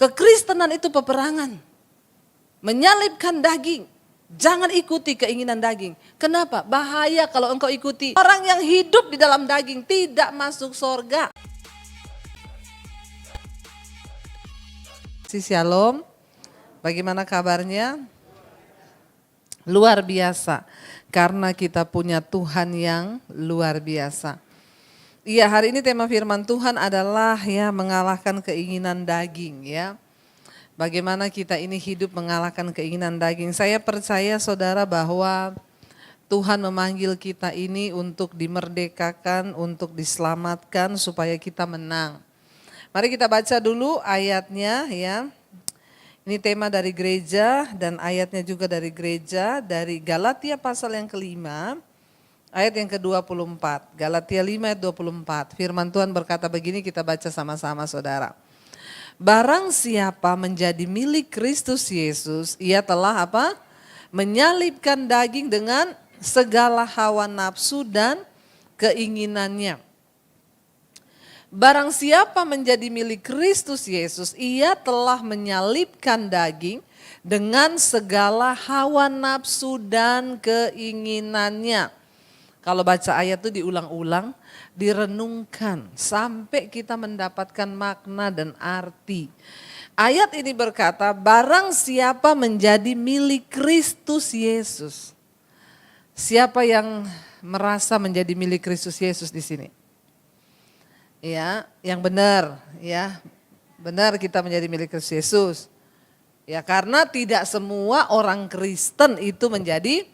Kekristenan itu peperangan. Menyalibkan daging. Jangan ikuti keinginan daging. Kenapa? Bahaya kalau engkau ikuti. Orang yang hidup di dalam daging tidak masuk surga. Shalom, bagaimana kabarnya? Luar biasa, karena kita punya Tuhan yang luar biasa. Iya, hari ini tema firman Tuhan adalah mengalahkan keinginan daging ya. Bagaimana kita ini hidup mengalahkan keinginan daging. Saya percaya saudara bahwa Tuhan memanggil kita ini untuk dimerdekakan, untuk diselamatkan supaya kita menang. Mari kita baca dulu ayatnya ya. Ini tema dari gereja dan ayatnya juga dari gereja, dari Galatia pasal yang kelima, ayat yang ke-24. Galatia 5 ayat 24. Firman Tuhan berkata begini, kita baca sama-sama saudara. Barang siapa menjadi milik Kristus Yesus, ia telah apa? Menyalibkan daging dengan segala hawa nafsu dan keinginannya. Barang siapa menjadi milik Kristus Yesus, ia telah menyalibkan daging dengan segala hawa nafsu dan keinginannya. Kalau baca ayat itu diulang-ulang, direnungkan sampai kita mendapatkan makna dan arti. Ayat ini berkata, barang siapa menjadi milik Kristus Yesus. Siapa yang merasa menjadi milik Kristus Yesus di sini? Ya, yang benar, ya. Benar kita menjadi milik Kristus Yesus. Ya, karena tidak semua orang Kristen itu menjadi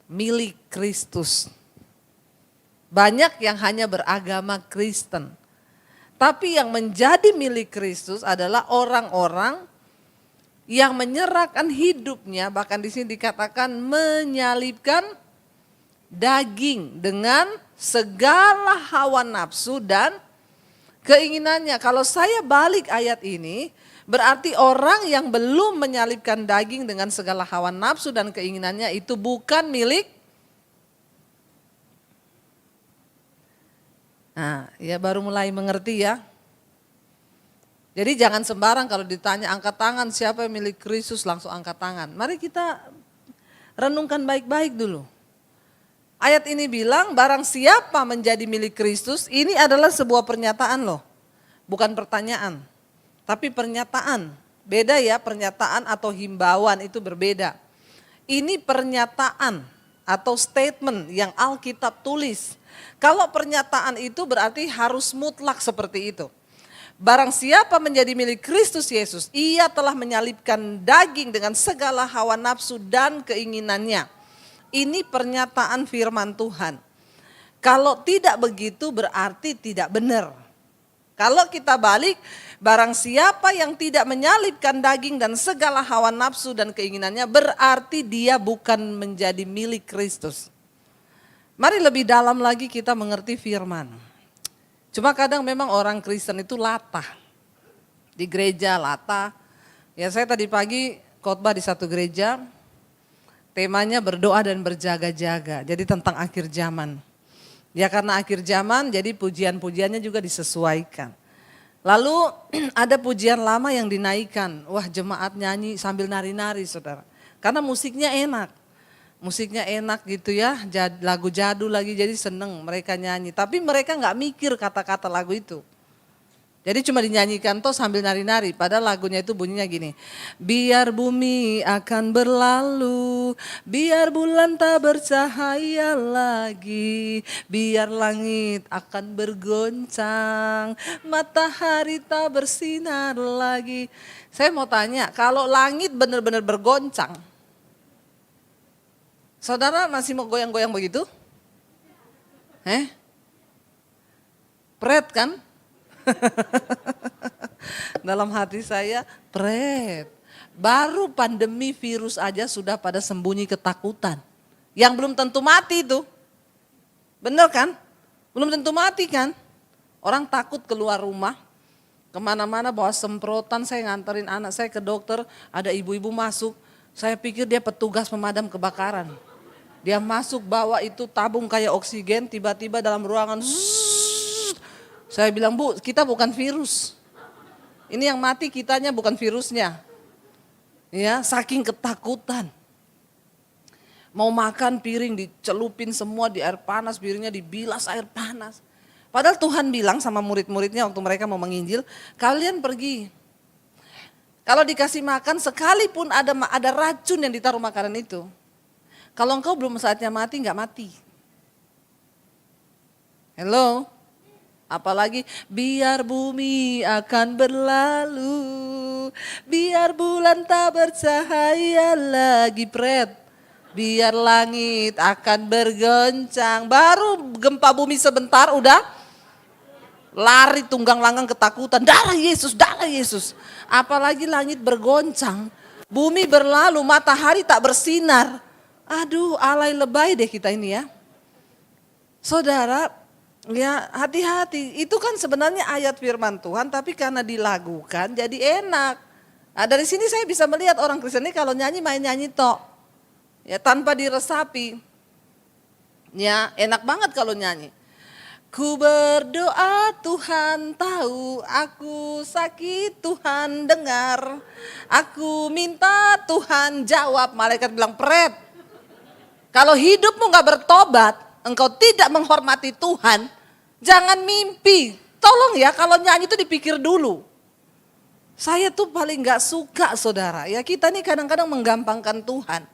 milik Kristus. Banyak yang hanya beragama Kristen. Tapi yang menjadi milik Kristus adalah orang-orang yang menyerahkan hidupnya, bahkan di sini dikatakan menyalibkan daging dengan segala hawa nafsu dan keinginannya. Kalau saya balik ayat ini, berarti orang yang belum menyalibkan daging dengan segala hawa nafsu dan keinginannya itu bukan milik. Nah, ya baru mulai mengerti ya. Jadi jangan sembarang kalau ditanya angkat tangan siapa yang milik Kristus langsung angkat tangan. Mari kita renungkan baik-baik dulu. Ayat ini bilang barang siapa menjadi milik Kristus, ini adalah sebuah pernyataan loh. Bukan pertanyaan, tapi pernyataan. Beda ya, pernyataan atau himbauan itu berbeda. Ini pernyataan atau statement yang Alkitab tulis. Kalau pernyataan itu berarti harus mutlak seperti itu. Barang siapa menjadi milik Kristus Yesus, ia telah menyalibkan daging dengan segala hawa nafsu dan keinginannya. Ini pernyataan firman Tuhan. Kalau tidak begitu berarti tidak benar. Kalau kita balik, barang siapa yang tidak menyalibkan daging dan segala hawa nafsu dan keinginannya berarti dia bukan menjadi milik Kristus. Mari lebih dalam lagi kita mengerti firman. Cuma kadang memang orang Kristen itu latah. Di gereja latah. Ya saya tadi pagi khotbah di satu gereja. Temanya berdoa dan berjaga-jaga. Jadi tentang akhir zaman. Ya karena akhir zaman jadi pujian-pujiannya juga disesuaikan. Lalu ada pujian lama yang dinaikkan. Wah jemaat nyanyi sambil nari-nari saudara. Karena musiknya enak. Musiknya enak gitu ya, lagu jadul lagi jadi seneng mereka nyanyi. Tapi mereka gak mikir kata-kata lagu itu. Jadi cuma dinyanyikan toh sambil nari-nari. Padahal lagunya itu bunyinya gini. Biar bumi akan berlalu, biar bulan tak bercahaya lagi, biar langit akan bergoncang, matahari tak bersinar lagi. Saya mau tanya, kalau langit benar-benar bergoncang, saudara masih mau goyang-goyang begitu? Pret kan? Dalam hati saya, pret. Baru pandemi virus aja sudah pada sembunyi ketakutan. Yang belum tentu mati itu. Bener kan? Belum tentu mati kan? Orang takut keluar rumah. Kemana-mana bawa semprotan, saya nganterin anak saya ke dokter. Ada ibu-ibu masuk. Saya pikir dia petugas pemadam kebakaran. Dia masuk bawa itu tabung kayak oksigen, tiba-tiba dalam ruangan. Saya bilang, Bu, kita bukan virus. Ini yang mati kitanya bukan virusnya. Ya, saking ketakutan. Mau makan piring dicelupin semua di air panas, piringnya dibilas air panas. Padahal Tuhan bilang sama murid-muridnya waktu mereka mau menginjil, kalian pergi. Kalau dikasih makan sekalipun ada racun yang ditaruh makanan itu. Kalau engkau belum saatnya mati, enggak mati. Hello? Apalagi biar bumi akan berlalu, biar bulan tak bercahaya lagi pret, biar langit akan bergoncang. Baru gempa bumi sebentar udah lari tunggang langgang ketakutan, darah Yesus, darah Yesus. Apalagi langit bergoncang, bumi berlalu, matahari tak bersinar. Aduh, alay lebay deh kita ini ya. Saudara, ya hati-hati, itu kan sebenarnya ayat firman Tuhan tapi karena dilakukan jadi enak. Nah, dari sini saya bisa melihat orang Kristen ini kalau nyanyi main nyanyi tok. Ya tanpa diresapi. Ya enak banget kalau nyanyi. Ku berdoa Tuhan tahu, aku sakit Tuhan dengar. Aku minta Tuhan jawab, malaikat bilang pret. Kalau hidupmu gak bertobat, engkau tidak menghormati Tuhan, jangan mimpi. Tolong ya kalau nyanyi itu dipikir dulu. Saya tuh paling gak suka saudara, ya kita nih kadang-kadang menggampangkan Tuhan.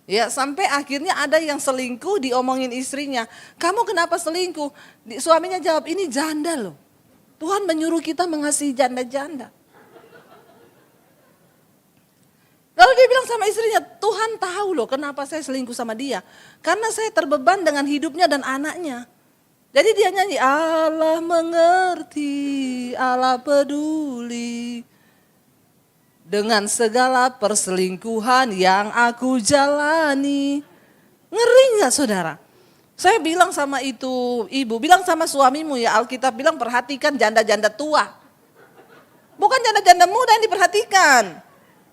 Ya sampai akhirnya ada yang selingkuh diomongin istrinya, kamu kenapa selingkuh? Suaminya jawab, ini janda loh. Tuhan menyuruh kita mengasihi janda-janda. Lalu dia bilang sama istrinya, Tuhan tahu loh kenapa saya selingkuh sama dia. Karena saya terbeban dengan hidupnya dan anaknya. Jadi dia nyanyi, Allah mengerti, Allah peduli. Dengan segala perselingkuhan yang aku jalani. Ngeri gak saudara? Saya bilang sama itu ibu, bilang sama suamimu ya, Alkitab bilang perhatikan janda-janda tua. Bukan janda-janda muda yang diperhatikan.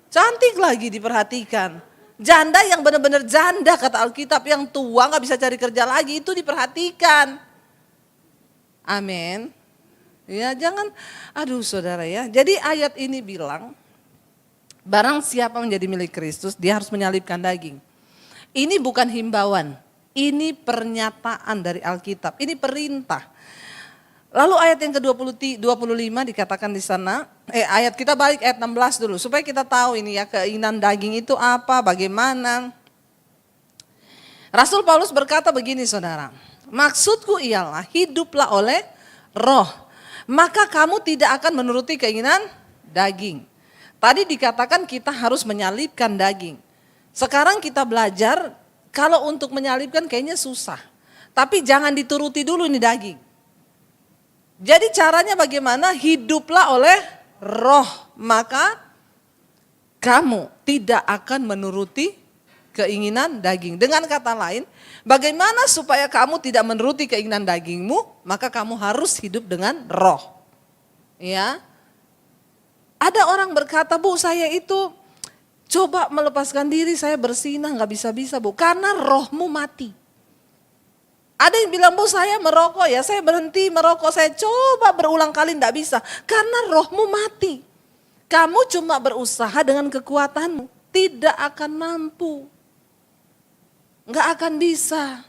Cantik lagi diperhatikan. Janda yang benar-benar janda kata Alkitab, yang tua gak bisa cari kerja lagi itu diperhatikan. Amin. Ya jangan, aduh saudara ya. Jadi ayat ini bilang, barang siapa menjadi milik Kristus dia harus menyalibkan daging. Ini bukan himbauan, ini pernyataan dari Alkitab, ini perintah. Lalu ayat yang ke-25 dikatakan di sana, ayat kita balik ayat 16 dulu supaya kita tahu ini ya keinginan daging itu apa, bagaimana. Rasul Paulus berkata begini saudara, maksudku ialah hiduplah oleh roh, maka kamu tidak akan menuruti keinginan daging. Tadi dikatakan kita harus menyalibkan daging. Sekarang kita belajar kalau untuk menyalibkan kayaknya susah, tapi jangan dituruti dulu ini daging. Jadi caranya bagaimana? Hiduplah oleh roh, maka kamu tidak akan menuruti keinginan daging. Dengan kata lain, bagaimana supaya kamu tidak menuruti keinginan dagingmu? Maka kamu harus hidup dengan roh. Ya. Ada orang berkata, Bu saya itu coba melepaskan diri, saya bersinah gak bisa-bisa Bu. Karena rohmu mati. Ada yang bilang, Bu saya merokok ya, saya berhenti merokok, saya coba berulang kali gak bisa. Karena rohmu mati. Kamu cuma berusaha dengan kekuatanmu, tidak akan mampu. Gak akan bisa.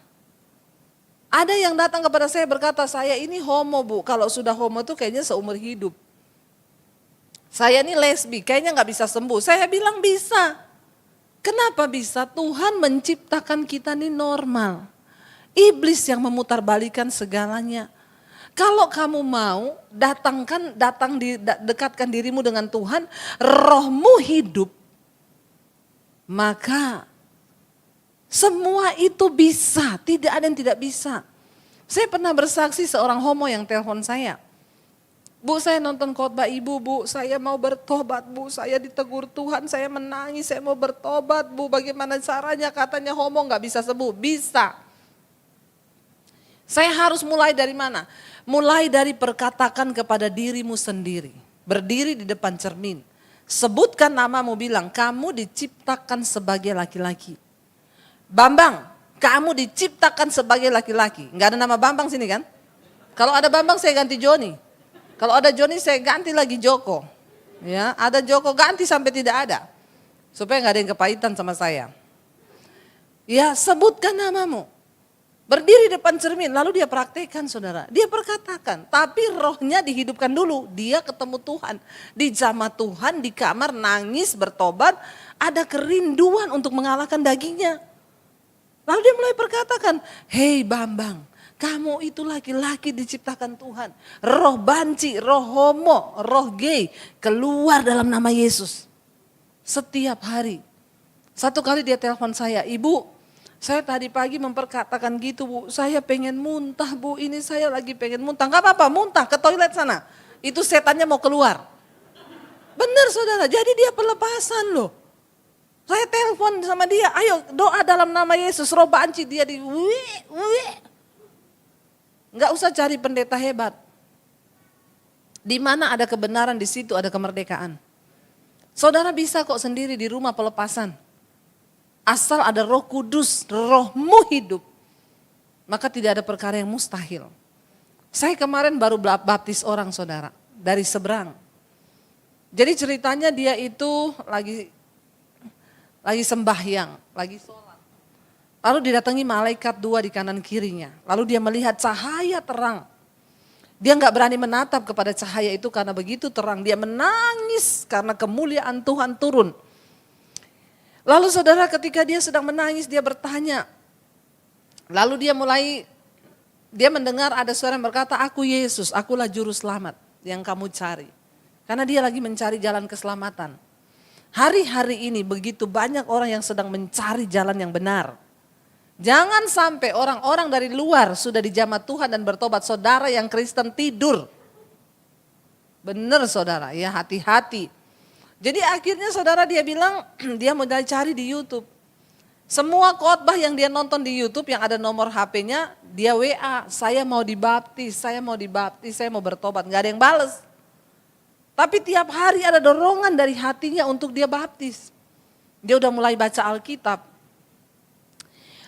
Ada yang datang kepada saya berkata, saya ini homo Bu. Kalau sudah homo tuh kayaknya seumur hidup. Saya ini lesbi, kayaknya gak bisa sembuh. Saya bilang bisa. Kenapa bisa? Tuhan menciptakan kita ini normal. Iblis yang memutarbalikan segalanya. Kalau kamu mau dekatkan dirimu dengan Tuhan, rohmu hidup, maka semua itu bisa, tidak ada yang tidak bisa. Saya pernah bersaksi seorang homo yang telepon saya. Bu saya nonton khotbah ibu Bu, saya mau bertobat Bu, saya ditegur Tuhan, saya menangis, saya mau bertobat Bu, bagaimana caranya? Katanya homo gak bisa sembuh, bisa. Saya harus mulai dari mana? Mulai dari perkatakan kepada dirimu sendiri. Berdiri di depan cermin. Sebutkan namamu, bilang kamu diciptakan sebagai laki-laki. Bambang, kamu diciptakan sebagai laki-laki. Enggak ada nama Bambang sini kan? Kalau ada Bambang saya ganti Joni. Kalau ada Joni saya ganti lagi Joko. Ya, ada Joko, ganti sampai tidak ada. Supaya nggak ada yang kepahitan sama saya. Ya, sebutkan namamu. Berdiri depan cermin, lalu dia praktekkan saudara. Dia perkatakan, tapi rohnya dihidupkan dulu. Dia ketemu Tuhan. Dijamah Tuhan, di kamar nangis, bertobat. Ada kerinduan untuk mengalahkan dagingnya. Lalu dia mulai perkatakan, hei Bambang, kamu itu laki-laki diciptakan Tuhan. Roh banci, roh homo, roh gay keluar dalam nama Yesus. Setiap hari. Satu kali dia telepon saya, Ibu, saya tadi pagi memperkatakan gitu Bu, saya pengen muntah Bu, ini saya lagi pengen muntah. Gak apa-apa, muntah ke toilet sana. Itu setannya mau keluar. Benar saudara, jadi dia pelepasan loh. Saya telepon sama dia, ayo doa dalam nama Yesus, roh banci dia di Gak usah cari pendeta hebat. Di mana ada kebenaran, di situ ada kemerdekaan. Saudara bisa kok sendiri di rumah pelepasan. Asal ada Roh Kudus, rohmu hidup. Maka tidak ada perkara yang mustahil. Saya kemarin baru baptis orang saudara, dari seberang. Jadi ceritanya dia itu lagi sembahyang, lagi sholat. Lalu didatangi malaikat 2 di kanan kirinya. Lalu dia melihat cahaya terang. Dia nggak berani menatap kepada cahaya itu karena begitu terang. Dia menangis karena kemuliaan Tuhan turun. Lalu saudara ketika dia sedang menangis dia bertanya. Lalu dia mendengar ada suara yang berkata, aku Yesus, akulah juru selamat yang kamu cari. Karena dia lagi mencari jalan keselamatan. Hari-hari ini begitu banyak orang yang sedang mencari jalan yang benar. Jangan sampai orang-orang dari luar sudah dijamah Tuhan dan bertobat, saudara yang Kristen tidur. Benar saudara, ya hati-hati. Jadi akhirnya saudara dia bilang dia mau cari di YouTube. Semua khotbah yang dia nonton di YouTube yang ada nomor HP-nya, dia WA, saya mau dibaptis, saya mau bertobat. Gak ada yang bales. Tapi tiap hari ada dorongan dari hatinya untuk dia baptis. Dia udah mulai baca Alkitab.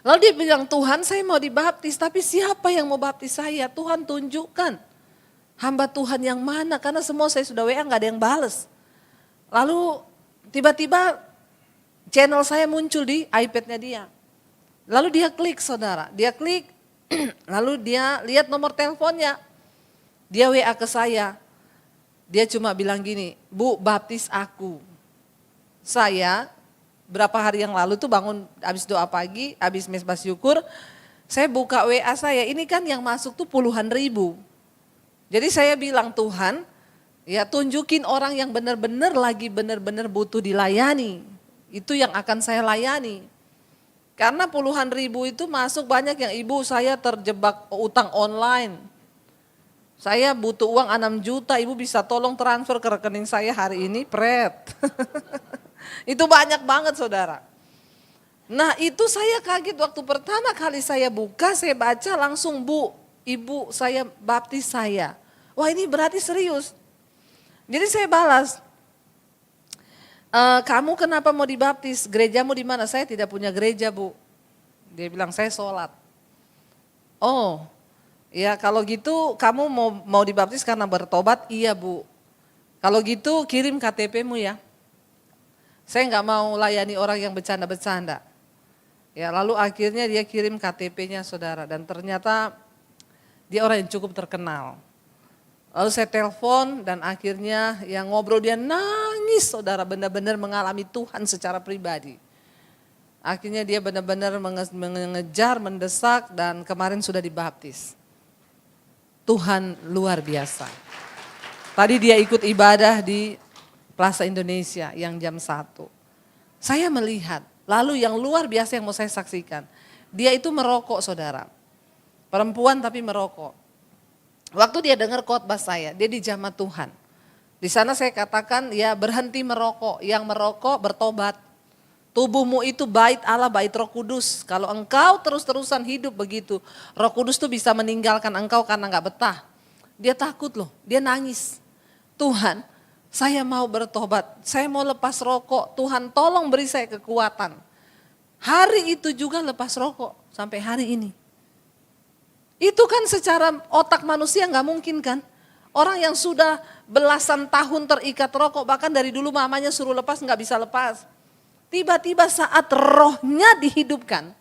Lalu dia bilang, Tuhan saya mau dibaptis, tapi siapa yang mau baptis saya? Tuhan tunjukkan hamba Tuhan yang mana, karena semua saya sudah WA gak ada yang bales. Lalu tiba-tiba channel saya muncul di iPad-nya dia. Lalu dia klik saudara, lalu dia lihat nomor teleponnya. Dia WA ke saya, dia cuma bilang gini, Bu baptis aku. Saya berapa hari yang lalu tuh bangun habis doa pagi, habis mesbah syukur, saya buka WA saya, ini kan yang masuk tuh puluhan ribu. Jadi saya bilang Tuhan, ya tunjukin orang yang benar-benar butuh dilayani. Itu yang akan saya layani. Karena puluhan ribu itu masuk banyak yang ibu saya terjebak utang online. Saya butuh uang 6 juta, ibu bisa tolong transfer ke rekening saya hari ini, pret. Itu banyak banget saudara. Nah itu saya kaget waktu pertama kali saya buka, saya baca langsung Bu, ibu saya baptis saya. Wah ini berarti serius. Jadi saya balas, kamu kenapa mau dibaptis? Gerejamu di mana? Saya tidak punya gereja Bu. Dia bilang saya sholat. Oh ya kalau gitu kamu mau dibaptis karena bertobat? Iya Bu. Kalau gitu kirim KTP-mu ya. Saya nggak mau layani orang yang bercanda-bercanda. Ya, lalu akhirnya dia kirim KTP-nya saudara dan ternyata dia orang yang cukup terkenal. Lalu saya telepon dan akhirnya yang ngobrol dia nangis saudara, benar-benar mengalami Tuhan secara pribadi. Akhirnya dia benar-benar mengejar, mendesak dan kemarin sudah dibaptis. Tuhan luar biasa. Tadi dia ikut ibadah di Plaza Indonesia yang jam 1. Saya melihat, lalu yang luar biasa yang mau saya saksikan. Dia itu merokok saudara. Perempuan tapi merokok. Waktu dia dengar khotbah saya, dia dijamah Tuhan. Di sana saya katakan ya berhenti merokok, yang merokok bertobat. Tubuhmu itu bait Allah, bait Roh Kudus. Kalau engkau terus-terusan hidup begitu, Roh Kudus tuh bisa meninggalkan engkau karena gak betah. Dia takut loh, dia nangis. Tuhan, saya mau bertobat, saya mau lepas rokok, Tuhan tolong beri saya kekuatan. Hari itu juga lepas rokok sampai hari ini. Itu kan secara otak manusia gak mungkin kan. Orang yang sudah belasan tahun terikat rokok, bahkan dari dulu mamanya suruh lepas nggak bisa lepas. Tiba-tiba saat rohnya dihidupkan,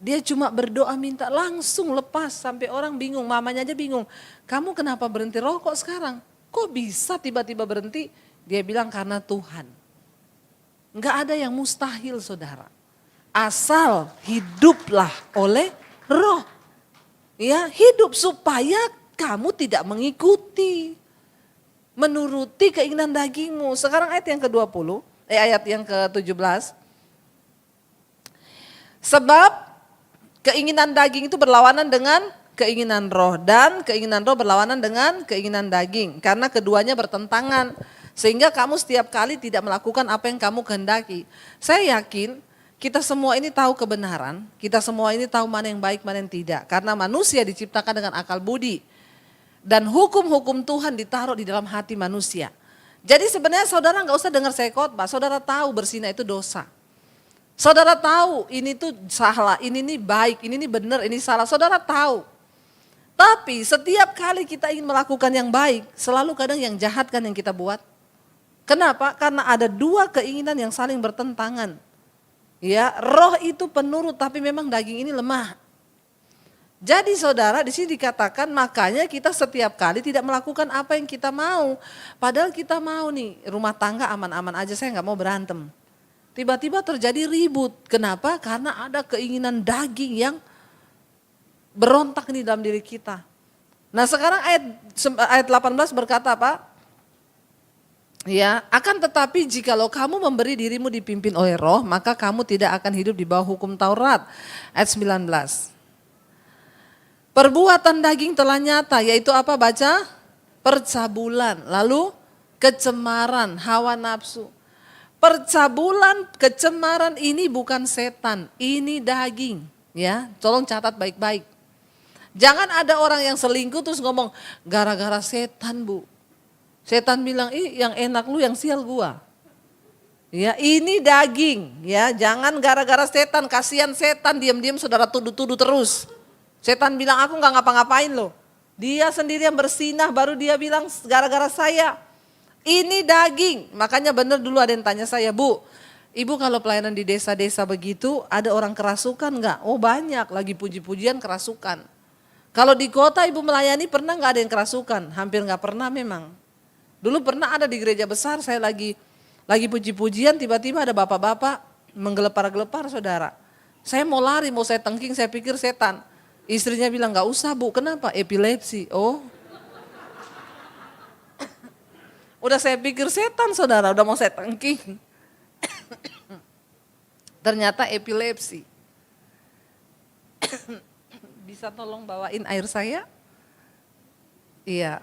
dia cuma berdoa minta langsung lepas, sampai orang bingung, mamanya aja bingung. Kamu kenapa berhenti rokok sekarang? Kok bisa tiba-tiba berhenti? Dia bilang karena Tuhan. Enggak ada yang mustahil saudara. Asal hiduplah oleh roh. Ya, hidup supaya kamu tidak mengikuti, menuruti keinginan dagingmu. Sekarang ayat yang ke-20, ayat yang ke-17. Sebab keinginan daging itu berlawanan dengan keinginan roh, dan keinginan roh berlawanan dengan keinginan daging. Karena keduanya bertentangan, sehingga kamu setiap kali tidak melakukan apa yang kamu kehendaki. Saya yakin kita semua ini tahu kebenaran, kita semua ini tahu mana yang baik, mana yang tidak. Karena manusia diciptakan dengan akal budi. Dan hukum-hukum Tuhan ditaruh di dalam hati manusia. Jadi sebenarnya saudara nggak usah dengar saya khotbah, saudara tahu berzina itu dosa. Saudara tahu ini tuh salah, ini nih baik, ini nih benar, ini salah, saudara tahu. Tapi setiap kali kita ingin melakukan yang baik, selalu kadang yang jahat kan yang kita buat. Kenapa? Karena ada dua keinginan yang saling bertentangan. Ya, roh itu penurut tapi memang daging ini lemah. Jadi saudara di sini dikatakan makanya kita setiap kali tidak melakukan apa yang kita mau. Padahal kita mau nih rumah tangga aman-aman aja, saya nggak mau berantem. Tiba-tiba terjadi ribut. Kenapa? Karena ada keinginan daging yang berontak nih dalam diri kita. Nah sekarang ayat 18 berkata apa? Ya, akan tetapi jikalau kamu memberi dirimu dipimpin oleh roh, maka kamu tidak akan hidup di bawah hukum Taurat. Ayat 19. Perbuatan daging telah nyata, yaitu apa baca? Percabulan, lalu kecemaran, hawa nafsu. Percabulan, kecemaran ini bukan setan, ini daging. Ya, tolong catat baik-baik. Jangan ada orang yang selingkuh terus ngomong, gara-gara setan bu. Setan bilang, yang enak lu yang sial gua. Ya, ini daging, ya jangan gara-gara setan, kasihan setan diam-diam saudara tuduh-tuduh terus. Setan bilang aku nggak ngapa-ngapain loh. Dia sendiri yang bersinah baru dia bilang gara-gara saya. Ini daging. Makanya benar dulu ada yang tanya saya, Bu, Ibu kalau pelayanan di desa-desa begitu ada orang kerasukan nggak? Oh banyak, lagi puji-pujian kerasukan. Kalau di kota Ibu melayani pernah nggak ada yang kerasukan? Hampir nggak pernah memang. Dulu pernah ada di gereja besar saya lagi puji-pujian tiba-tiba ada bapak-bapak menggelepar-gelepar saudara. Saya mau lari, mau saya tengking, saya pikir setan. Istrinya bilang nggak usah bu, kenapa? Epilepsi. Oh, udah saya pikir setan saudara, udah mau saya tengking. Ternyata epilepsi. Bisa tolong bawain air saya? Iya.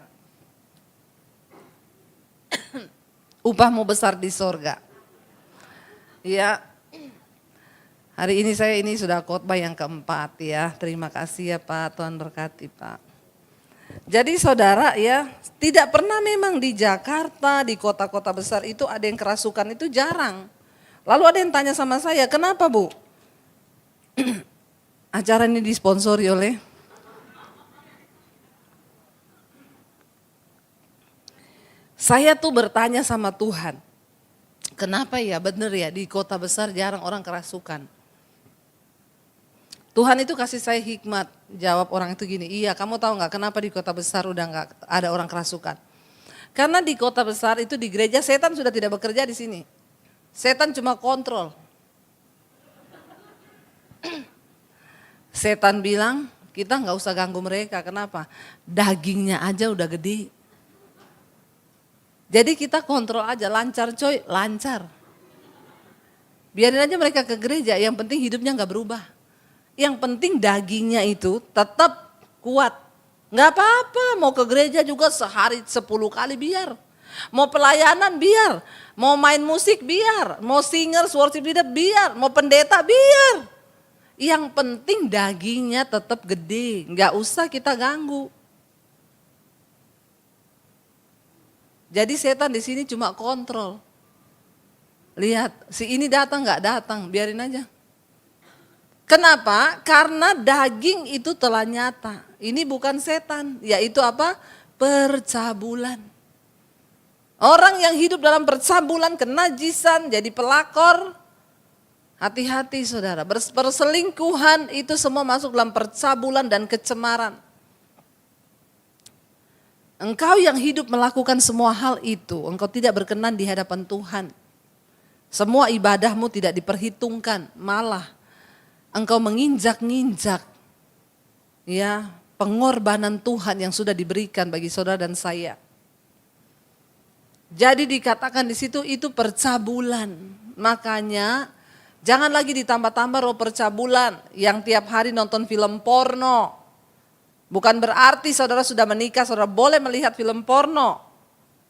Upahmu besar di sorga. Iya. Hari ini saya sudah khotbah yang keempat ya. Terima kasih ya Pak, Tuhan berkati Pak. Jadi saudara ya, tidak pernah memang di Jakarta, di kota-kota besar itu ada yang kerasukan, itu jarang. Lalu ada yang tanya sama saya, kenapa Bu? Acara ini disponsori oleh saya tuh bertanya sama Tuhan. Kenapa ya bener ya di kota besar jarang orang kerasukan. Tuhan itu kasih saya hikmat, jawab orang itu gini, iya kamu tahu gak kenapa di kota besar udah gak ada orang kerasukan. Karena di kota besar itu di gereja setan sudah tidak bekerja di sini. Setan cuma kontrol. Setan bilang kita gak usah ganggu mereka, kenapa? Dagingnya aja udah gede. Jadi kita kontrol aja, lancar coy, lancar. Biarin aja mereka ke gereja, yang penting hidupnya gak berubah. Yang penting dagingnya itu tetap kuat. Gak apa-apa, mau ke gereja juga sehari 10 kali biar. Mau pelayanan biar, mau main musik biar, mau singers, worship leader biar, mau pendeta biar. Yang penting dagingnya tetap gede, gak usah kita ganggu. Jadi setan di sini cuma kontrol. Lihat, si ini datang nggak datang, biarin aja. Kenapa? Karena daging itu telah nyata. Ini bukan setan, yaitu apa? Percabulan. Orang yang hidup dalam percabulan, kenajisan, jadi pelakor. Hati-hati saudara, perselingkuhan itu semua masuk dalam percabulan dan kecemaran. Engkau yang hidup melakukan semua hal itu, engkau tidak berkenan di hadapan Tuhan. Semua ibadahmu tidak diperhitungkan, malah engkau menginjak-injak ya pengorbanan Tuhan yang sudah diberikan bagi saudara dan saya. Jadi dikatakan di situ itu percabulan. Makanya jangan lagi ditambah-tambah roh percabulan yang tiap hari nonton film porno. Bukan berarti saudara sudah menikah, saudara boleh melihat film porno.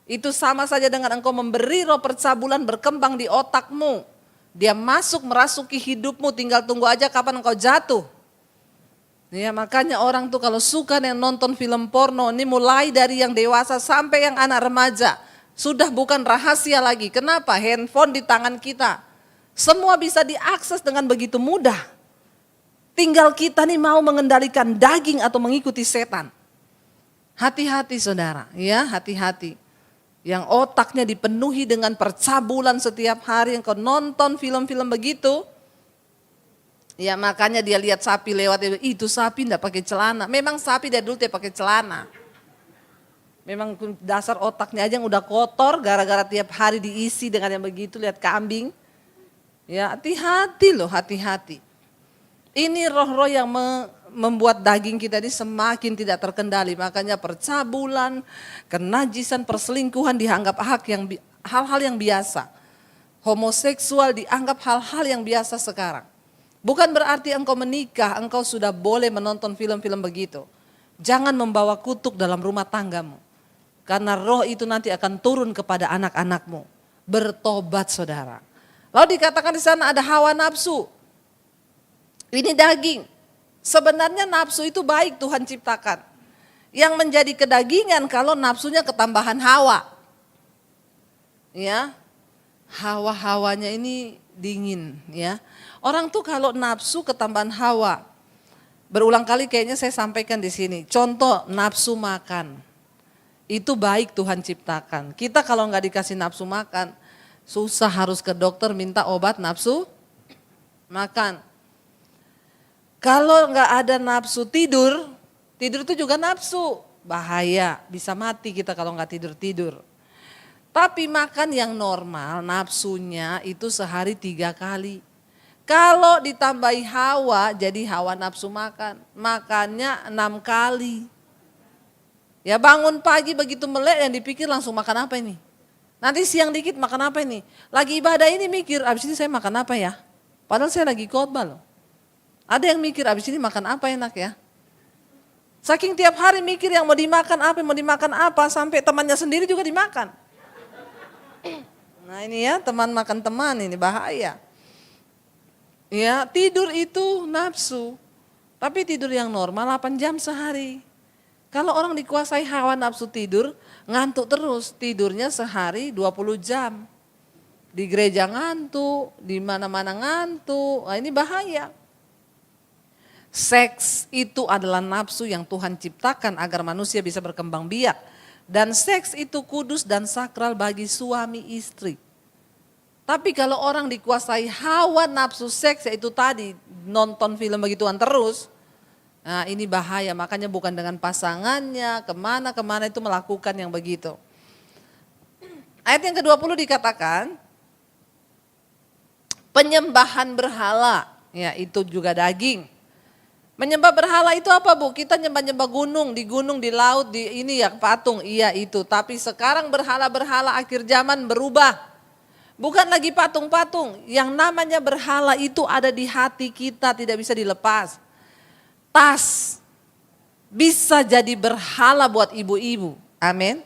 Itu sama saja dengan engkau memberi roh percabulan berkembang di otakmu. Dia masuk merasuki hidupmu, tinggal tunggu aja kapan engkau jatuh. Ya, makanya orang tuh kalau suka yang nonton film porno, ini mulai dari yang dewasa sampai yang anak remaja. Sudah bukan rahasia lagi. Kenapa? Handphone di tangan kita. Semua bisa diakses dengan begitu mudah. Tinggal kita nih mau mengendalikan daging atau mengikuti setan. Hati-hati saudara, ya hati-hati. Yang otaknya dipenuhi dengan percabulan setiap hari, yang kau nonton film-film begitu. Ya makanya dia lihat sapi lewat, itu sapi enggak pakai celana. Memang sapi dari dulu dia pakai celana. Memang dasar otaknya aja yang udah kotor gara-gara tiap hari diisi dengan yang begitu, lihat kambing. Ya hati-hati loh, hati-hati. Ini roh-roh yang membuat daging kita ini semakin tidak terkendali. Makanya percabulan, kenajisan, perselingkuhan dianggap hal-hal yang biasa. Homoseksual dianggap hal-hal yang biasa sekarang. Bukan berarti engkau menikah, engkau sudah boleh menonton film-film begitu. Jangan membawa kutuk dalam rumah tanggamu. Karena roh itu nanti akan turun kepada anak-anakmu. Bertobat saudara. Lalu dikatakan di sana ada hawa nafsu. Ini daging. Sebenarnya nafsu itu baik Tuhan ciptakan. Yang menjadi kedagingan kalau nafsunya ketambahan hawa. Ya. Hawa-hawanya ini dingin ya. Orang tuh kalau nafsu ketambahan hawa. Berulang kali kayaknya saya sampaikan di sini. Contoh nafsu makan. Itu baik Tuhan ciptakan. Kita kalau nggak dikasih nafsu makan, susah harus ke dokter minta obat nafsu makan. Kalau nggak ada nafsu tidur, tidur itu juga nafsu. Bahaya, bisa mati kita kalau nggak tidur-tidur. Tapi makan yang normal, nafsunya itu sehari 3 kali. Kalau ditambahi hawa, jadi hawa nafsu makan. Makannya 6 kali. Ya bangun pagi begitu melek yang dipikir langsung makan apa ini. Nanti siang dikit makan apa ini. Lagi ibadah ini mikir, abis ini saya makan apa ya. Padahal saya lagi khotbah loh. Ada yang mikir abis ini makan apa enak ya. Saking tiap hari mikir yang mau dimakan apa, sampai temannya sendiri juga dimakan. Nah ini ya teman makan teman ini bahaya. Ya tidur itu nafsu, tapi tidur yang normal 8 jam sehari. Kalau orang dikuasai hawa nafsu tidur, ngantuk terus, tidurnya sehari 20 jam. Di gereja ngantuk, di mana-mana ngantuk, nah ini bahaya. Seks itu adalah nafsu yang Tuhan ciptakan agar manusia bisa berkembang biak. Dan seks itu kudus dan sakral bagi suami istri. Tapi kalau orang dikuasai hawa nafsu seks yaitu tadi nonton film begituan terus. Nah ini bahaya, makanya bukan dengan pasangannya, kemana-kemana itu melakukan yang begitu. Ayat yang ke-20 dikatakan, penyembahan berhala, ya itu juga daging. Menyembah berhala itu apa Bu? Kita nyembah-nyembah gunung, di laut, di ini ya patung, iya itu. Tapi sekarang berhala-berhala akhir zaman berubah. Bukan lagi patung-patung, yang namanya berhala itu ada di hati kita, tidak bisa dilepas. Tas bisa jadi berhala buat ibu-ibu, amin.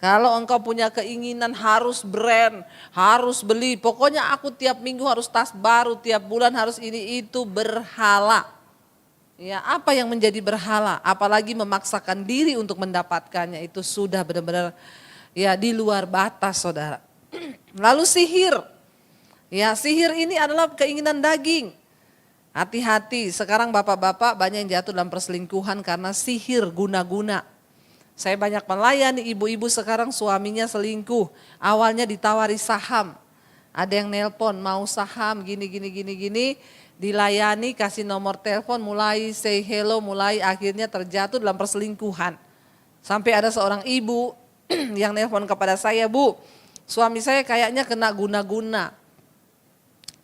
Kalau engkau punya keinginan harus brand, harus beli, pokoknya aku tiap minggu harus tas baru, tiap bulan harus ini itu berhala. Ya, apa yang menjadi berhala? Apalagi memaksakan diri untuk mendapatkannya itu sudah benar-benar ya di luar batas, saudara. Lalu sihir. Ya, sihir ini adalah keinginan daging. Hati-hati, sekarang bapak-bapak banyak yang jatuh dalam perselingkuhan karena sihir guna-guna. Saya banyak melayani ibu-ibu sekarang suaminya selingkuh. Awalnya ditawari saham. Ada yang nelpon mau saham gini. Dilayani kasih nomor telepon mulai say hello mulai akhirnya terjatuh dalam perselingkuhan. Sampai ada seorang ibu yang nelpon kepada saya, Bu suami saya kayaknya kena guna-guna.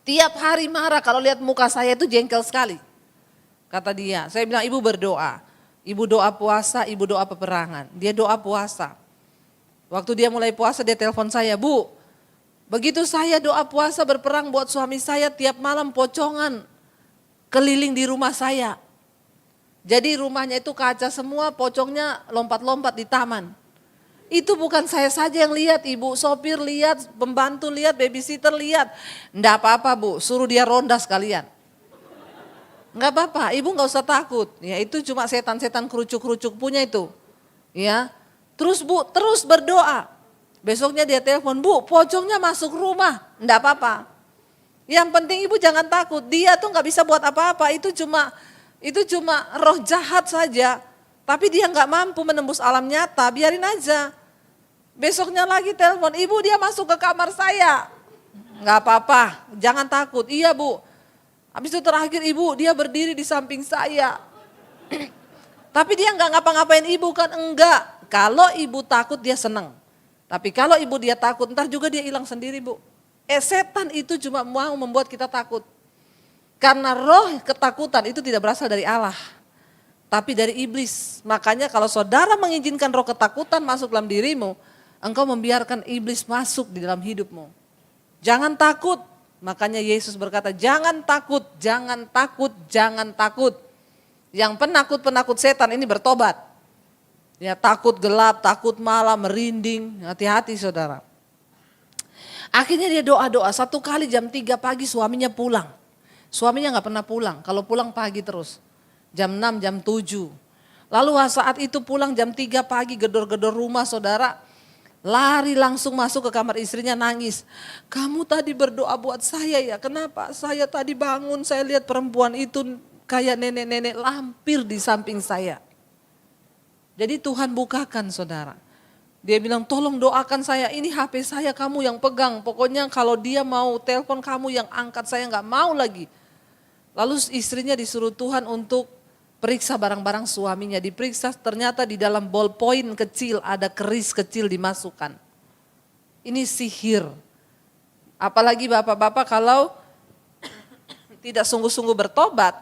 Tiap hari marah kalau lihat muka saya itu jengkel sekali. Kata dia, saya bilang ibu berdoa. Ibu doa puasa, ibu doa peperangan. Dia doa puasa. Waktu dia mulai puasa dia telepon saya, Bu, begitu saya doa puasa berperang buat suami saya tiap malam pocongan keliling di rumah saya. Jadi rumahnya itu kaca semua, pocongnya lompat-lompat di taman. Itu bukan saya saja yang lihat, ibu, sopir lihat, pembantu lihat, babysitter lihat. Enggak apa-apa Bu, suruh dia ronda sekalian. Enggak apa-apa, ibu enggak usah takut. Ya itu cuma setan-setan kerucuk-kerucuk punya itu. Ya. Terus Bu, terus berdoa. Besoknya dia telepon, Bu, pocongnya masuk rumah. Enggak apa-apa. Yang penting ibu jangan takut. Dia tuh enggak bisa buat apa-apa. Itu cuma roh jahat saja. Tapi dia enggak mampu menembus alam nyata, biarin aja. Besoknya lagi telepon, ibu dia masuk ke kamar saya. Enggak apa-apa, jangan takut. Iya Bu. Habis itu terakhir ibu dia berdiri di samping saya. Tapi dia enggak ngapa-ngapain ibu kan, enggak. Kalau ibu takut dia senang. Tapi kalau ibu dia takut ntar juga dia hilang sendiri Bu. Setan itu cuma mau membuat kita takut. Karena roh ketakutan itu tidak berasal dari Allah. Tapi dari iblis. Makanya kalau saudara mengizinkan roh ketakutan masuk dalam dirimu, engkau membiarkan iblis masuk di dalam hidupmu. Jangan takut. Makanya Yesus berkata, jangan takut, jangan takut, jangan takut. Yang penakut-penakut setan ini bertobat. Ya takut gelap, takut malam, merinding, hati-hati saudara. Akhirnya dia doa-doa, satu kali jam 3 pagi suaminya pulang. Suaminya gak pernah pulang, kalau pulang pagi terus. Jam 6, jam 7. Lalu saat itu pulang jam 3 pagi gedor-gedor rumah saudara. Lari langsung masuk ke kamar istrinya nangis. Kamu tadi berdoa buat saya ya, kenapa? Saya tadi bangun, saya lihat perempuan itu kayak nenek-nenek lampir di samping saya. Jadi Tuhan bukakan saudara. Dia bilang tolong doakan saya, ini HP saya kamu yang pegang. Pokoknya kalau dia mau telepon kamu yang angkat, saya gak mau lagi. Lalu istrinya disuruh Tuhan untuk periksa barang-barang suaminya, diperiksa ternyata di dalam ballpoint kecil ada keris kecil dimasukkan. Ini sihir. Apalagi bapak-bapak kalau tidak sungguh-sungguh bertobat,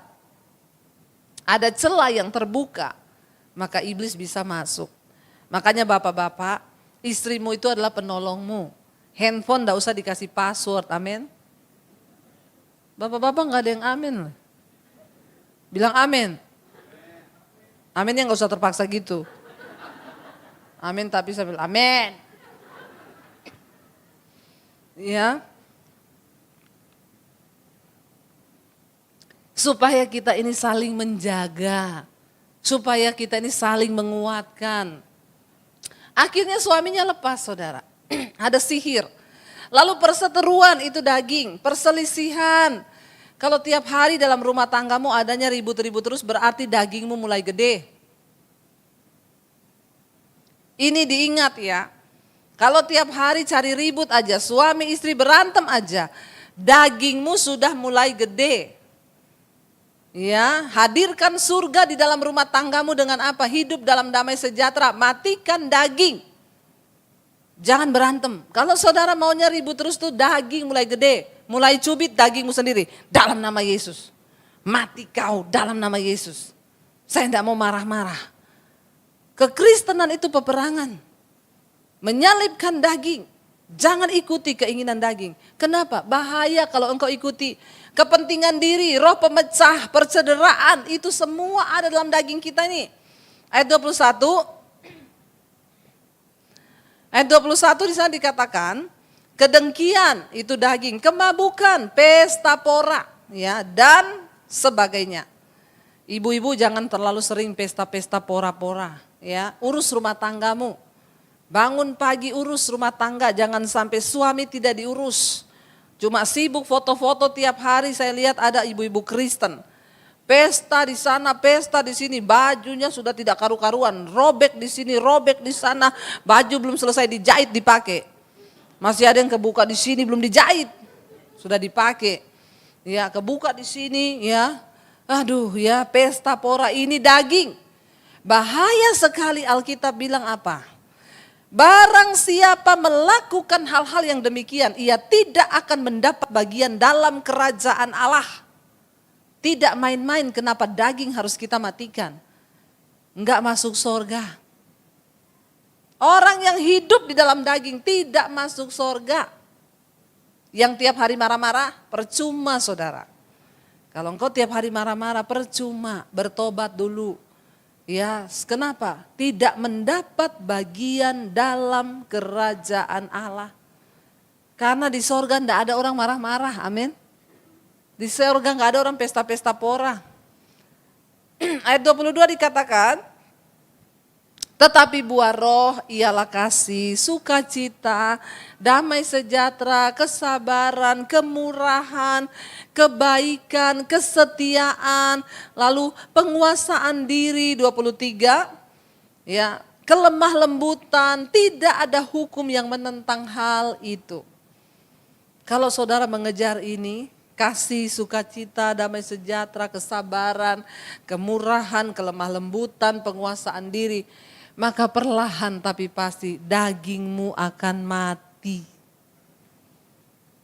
ada celah yang terbuka, maka iblis bisa masuk. Makanya bapak-bapak, istrimu itu adalah penolongmu. Handphone enggak usah dikasih password, amin. Bapak-bapak enggak ada yang amin. Bilang amin. Aminnya nggak usah terpaksa gitu. Amin tapi sambil amin. Ya. Supaya kita ini saling menjaga. Supaya kita ini saling menguatkan. Akhirnya suaminya lepas saudara. Ada sihir. Lalu perseteruan itu daging. Perselisihan. Kalau tiap hari dalam rumah tanggamu adanya ribut-ribut terus berarti dagingmu mulai gede. Ini diingat ya. Kalau tiap hari cari ribut aja, suami istri berantem aja, dagingmu sudah mulai gede. Ya, hadirkan surga di dalam rumah tanggamu dengan apa? Hidup dalam damai sejahtera, matikan daging. Jangan berantem. Kalau saudara maunya ribut terus tuh daging mulai gede. Mulai cubit dagingmu sendiri dalam nama Yesus. Mati kau dalam nama Yesus. Saya tidak mau marah-marah. Kekristenan itu peperangan. Menyalibkan daging. Jangan ikuti keinginan daging. Kenapa? Bahaya kalau engkau ikuti kepentingan diri, roh pemecah, persaudaraan. Itu semua ada dalam daging kita ini. Ayat 21. Ayat 21 di sana dikatakan, kedengkian itu daging, kemabukan, pesta pora, ya dan sebagainya. Ibu-ibu jangan terlalu sering pesta-pesta pora-pora, ya. Urus rumah tanggamu. Bangun pagi urus rumah tangga, jangan sampai suami tidak diurus. Cuma sibuk foto-foto tiap hari, saya lihat ada ibu-ibu Kristen. Pesta di sana, pesta di sini, bajunya sudah tidak karu-karuan, robek di sini, robek di sana, baju belum selesai dijahit dipakai. Masih ada yang kebuka di sini belum dijahit, sudah dipakai. Ya, kebuka di sini ya. Aduh ya, pesta pora ini daging. Bahaya sekali, Alkitab bilang apa? Barang siapa melakukan hal-hal yang demikian, ia tidak akan mendapat bagian dalam kerajaan Allah. Tidak main-main, kenapa daging harus kita matikan? Enggak masuk surga. Orang yang hidup di dalam daging tidak masuk surga. Yang tiap hari marah-marah, percuma saudara. Kalau engkau tiap hari marah-marah, percuma, bertobat dulu. Ya, kenapa? Tidak mendapat bagian dalam kerajaan Allah. Karena di sorga tidak ada orang marah-marah, amin. Di sorga nggak ada orang pesta-pesta pora. Ayat 22 dikatakan, tetapi buah roh ialah kasih, sukacita, damai sejahtera, kesabaran, kemurahan, kebaikan, kesetiaan, lalu penguasaan diri 23, ya, kelemah lembutan, tidak ada hukum yang menentang hal itu. Kalau saudara mengejar ini, kasih, sukacita, damai sejahtera, kesabaran, kemurahan, kelemah lembutan, penguasaan diri, maka perlahan tapi pasti dagingmu akan mati.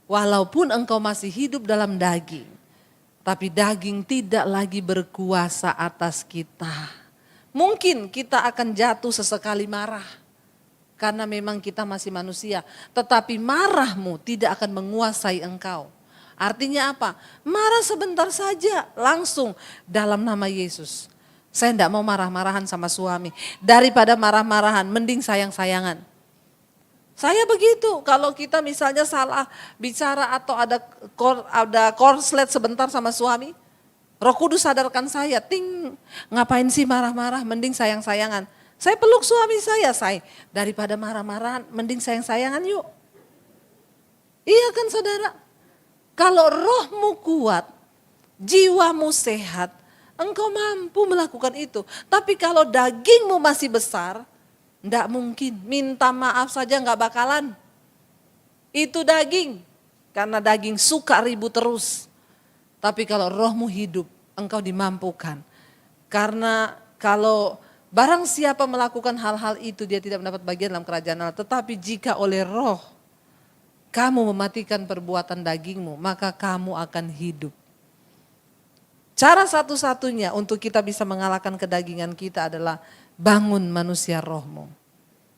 Walaupun engkau masih hidup dalam daging, tapi daging tidak lagi berkuasa atas kita. Mungkin kita akan jatuh sesekali marah, karena memang kita masih manusia. Tetapi marahmu tidak akan menguasai engkau. Artinya apa? Marah sebentar saja, langsung dalam nama Yesus. Saya tidak mau marah-marahan sama suami. Daripada marah-marahan, mending sayang-sayangan. Saya begitu, kalau kita misalnya salah bicara atau ada korslet sebentar sama suami, Roh Kudus sadarkan saya, ngapain sih marah-marah, mending sayang-sayangan. Saya peluk suami saya, daripada marah-marahan, mending sayang-sayangan yuk. Iya kan saudara? Kalau rohmu kuat, jiwamu sehat, engkau mampu melakukan itu. Tapi kalau dagingmu masih besar, enggak mungkin. Minta maaf saja enggak bakalan. Itu daging. Karena daging suka ribut terus. Tapi kalau rohmu hidup, engkau dimampukan. Karena kalau barang siapa melakukan hal-hal itu, dia tidak mendapat bagian dalam kerajaan Allah. Tetapi jika oleh roh, kamu mematikan perbuatan dagingmu, maka kamu akan hidup. Cara satu-satunya untuk kita bisa mengalahkan kedagingan kita adalah bangun manusia rohmu.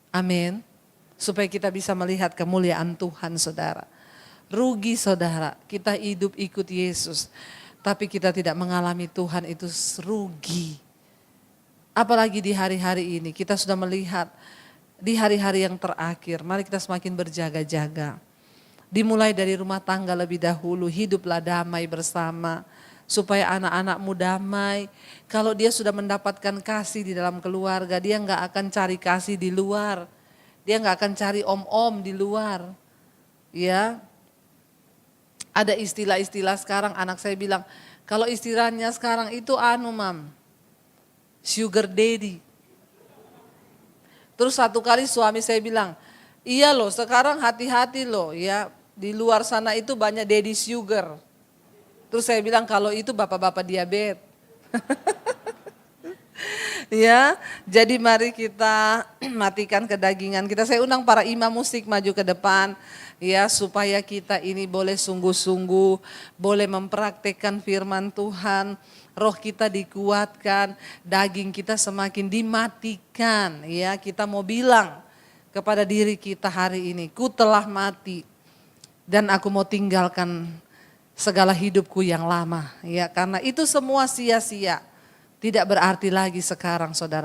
Amin. Supaya kita bisa melihat kemuliaan Tuhan saudara. Rugi saudara, kita hidup ikut Yesus. Tapi kita tidak mengalami Tuhan, itu rugi. Apalagi di hari-hari ini kita sudah melihat di hari-hari yang terakhir. Mari kita semakin berjaga-jaga. Dimulai dari rumah tangga lebih dahulu, hiduplah damai bersama. Supaya anak-anakmu damai. Kalau dia sudah mendapatkan kasih di dalam keluarga, dia nggak akan cari kasih di luar. Dia nggak akan cari om-om di luar. Ya, ada istilah-istilah sekarang anak saya bilang, kalau istilahnya sekarang itu mam, sugar daddy. Terus satu kali suami saya bilang, iya loh sekarang hati-hati loh ya, di luar sana itu banyak daddy sugar. Terus saya bilang kalau itu bapak-bapak diabetes. Ya, jadi mari kita matikan kedagingan kita. Saya undang para imam musik maju ke depan ya, supaya kita ini boleh sungguh-sungguh, boleh mempraktekkan firman Tuhan. Roh kita dikuatkan, daging kita semakin dimatikan ya. Kita mau bilang kepada diri kita hari ini, ku telah mati dan aku mau tinggalkan segala hidupku yang lama ya, karena itu semua sia-sia, tidak berarti lagi sekarang saudara.